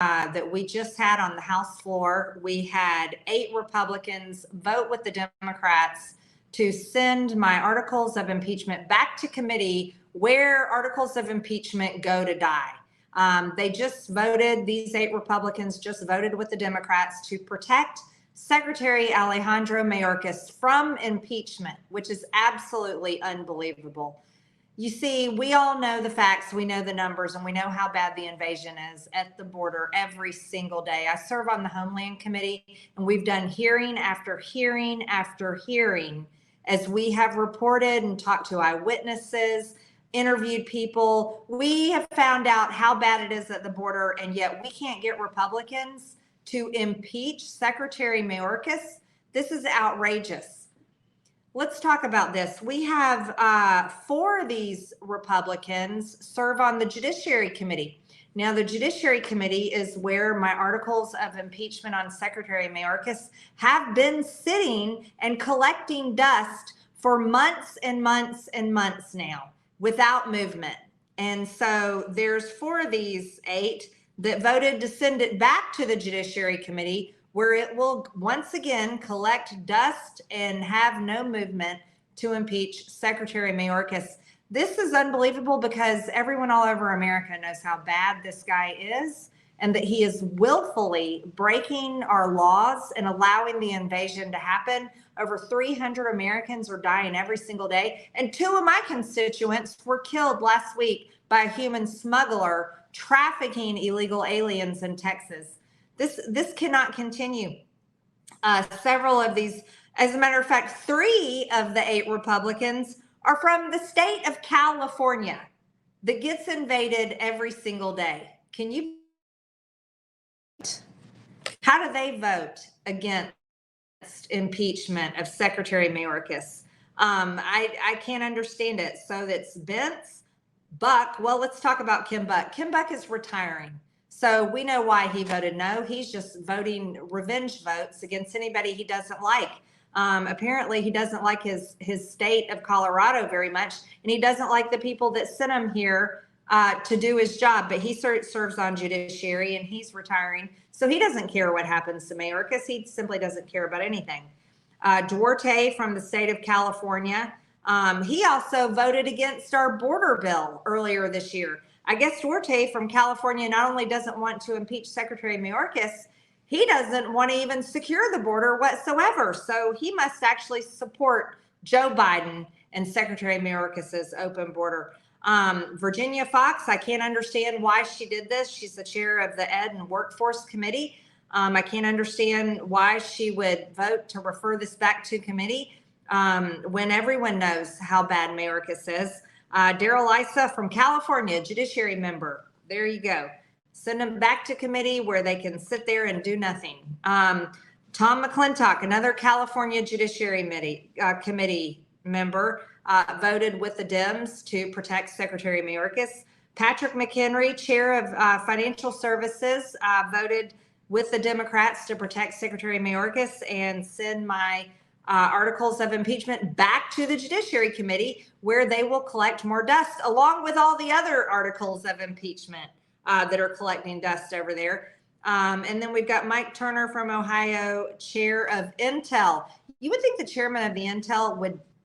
that we just had on the House floor. We had 8 Republicans vote with the Democrats to send my articles of impeachment back to committee, where articles of impeachment go to die. They just voted, these 8 Republicans just voted with the Democrats to protect Secretary Alejandro Mayorkas from impeachment, which is absolutely unbelievable. You see, we all know the facts, we know the numbers, and we know how bad the invasion is at the border every single day. I serve on the Homeland Committee, and we've done hearing after hearing after hearing as we have reported and talked to eyewitnesses, interviewed people. We have found out how bad it is at the border, and yet we can't get Republicans to impeach Secretary Mayorkas. This is outrageous. Let's talk about this. We have 4 of these Republicans serve on the Judiciary Committee. Now, the Judiciary Committee is where my articles of impeachment on Secretary Mayorkas have been sitting and collecting dust for months and months and months now without movement. And so there's 4 of these 8 that voted to send it back to the Judiciary Committee, where it will once again collect dust and have no movement to impeach Secretary Mayorkas. This is unbelievable because everyone all over America knows how bad this guy is and that he is willfully breaking our laws and allowing the invasion to happen. Over 300 Americans are dying every single day. And 2 of my constituents were killed last week by a human smuggler trafficking illegal aliens in Texas. This cannot continue. Several of these, as a matter of fact, 3 of the 8 Republicans are from the state of California that gets invaded every single day. Can you? How do they vote against impeachment of Secretary Mayorkas? I can't understand it. So that's Bentz, Buck. Well, let's talk about Kim Buck. Kim Buck is retiring. So we know why he voted no. He's just voting revenge votes against anybody he doesn't like. Apparently, he doesn't like his state of Colorado very much, and he doesn't like the people that sent him here to do his job. But he serves on judiciary, and he's retiring, so he doesn't care what happens to Mayorkas. He simply doesn't care about anything. Duarte from the state of California, he also voted against our border bill earlier this year. I guess Duarte from California not only doesn't want to impeach Secretary Mayorkas, he doesn't want to even secure the border whatsoever. So he must actually support Joe Biden and Secretary Mayorkas's open border. Virginia Fox, I can't understand why she did this. She's the chair of the Ed and Workforce Committee. I can't understand why she would vote to refer this back to committee when everyone knows how bad Mayorkas is. Daryl Issa from California, judiciary member. There you go. Send them back to committee where they can sit there and do nothing. Tom McClintock, another California Judiciary Committee member, voted with the Dems to protect Secretary Mayorkas. Patrick McHenry, chair of Financial Services, voted with the Democrats to protect Secretary Mayorkas and send my articles of impeachment back to the Judiciary Committee, where they will collect more dust, along with all the other articles of impeachment that are collecting dust over there. And then we've got Mike Turner from Ohio, chair of Intel. You would think the chairman of the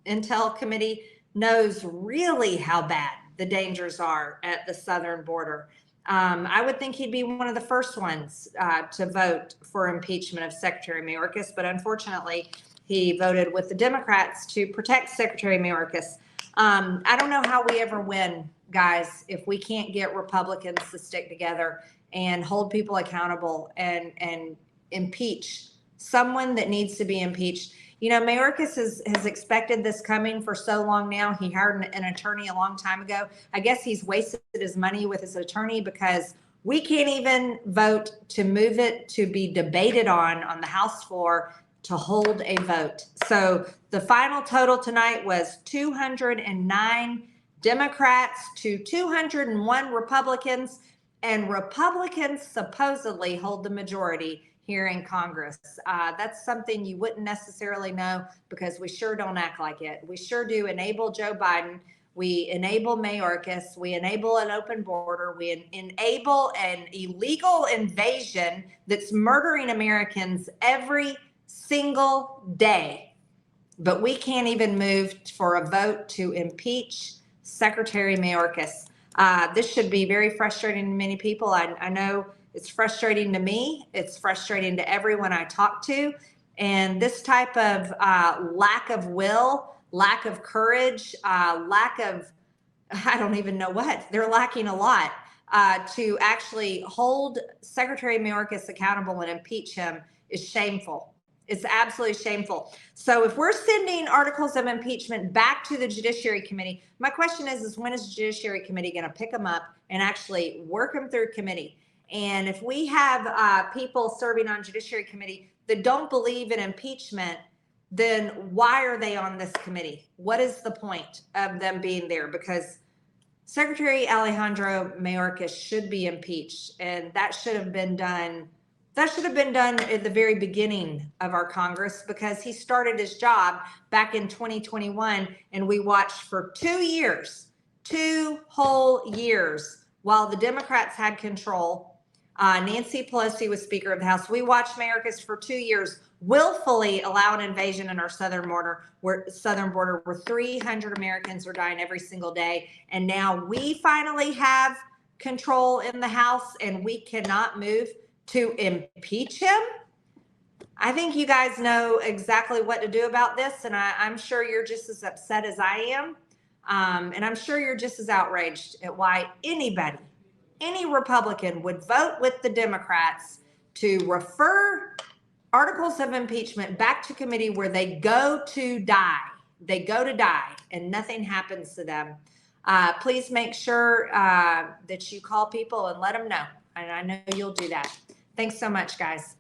Intel Committee knows really how bad the dangers are at the southern border. I would think he'd be one of the first ones to vote for impeachment of Secretary Mayorkas, but unfortunately, he voted with the Democrats to protect Secretary Mayorkas. I don't know how we ever win, guys, if we can't get Republicans to stick together and hold people accountable and impeach someone that needs to be impeached. You know, Mayorkas has expected this coming for so long now. He hired an attorney a long time ago. I guess he's wasted his money with his attorney because we can't even vote to move it to be debated on the House floor to hold a vote. So the final total tonight was 209 Democrats to 201 Republicans, and Republicans supposedly hold the majority here in Congress. That's something you wouldn't necessarily know because we sure don't act like it. We sure do enable Joe Biden. We enable Mayorkas. We enable an open border. We enable an illegal invasion that's murdering Americans every single day. But we can't even move for a vote to impeach Secretary Mayorkas. This should be very frustrating to many people. I know it's frustrating to me. It's frustrating to everyone I talk to. And this type of lack of will, lack of courage, lack of, I don't even know what, they're lacking a lot to actually hold Secretary Mayorkas accountable and impeach him is shameful. It's absolutely shameful. So if we're sending articles of impeachment back to the Judiciary Committee, my question is when is the Judiciary Committee going to pick them up and actually work them through committee? And if we have people serving on Judiciary Committee that don't believe in impeachment, then why are they on this committee? What is the point of them being there? Because Secretary Alejandro Mayorkas should be impeached, and that should have been done. That should have been done at the very beginning of our Congress, because he started his job back in 2021, and we watched for 2 years, 2 whole years, while the Democrats had control. Nancy Pelosi was Speaker of the House. We watched Mayorkas for 2 years willfully allow an invasion in our southern border, where 300 Americans are dying every single day. And now we finally have control in the House, and we cannot move to impeach him. I think you guys know exactly what to do about this, and I'm sure you're just as upset as I am. And I'm sure you're just as outraged at why anybody, any Republican would vote with the Democrats to refer articles of impeachment back to committee where they go to die. They go to die and nothing happens to them. Please make sure that you call people and let them know. And I know you'll do that. Thanks so much, guys.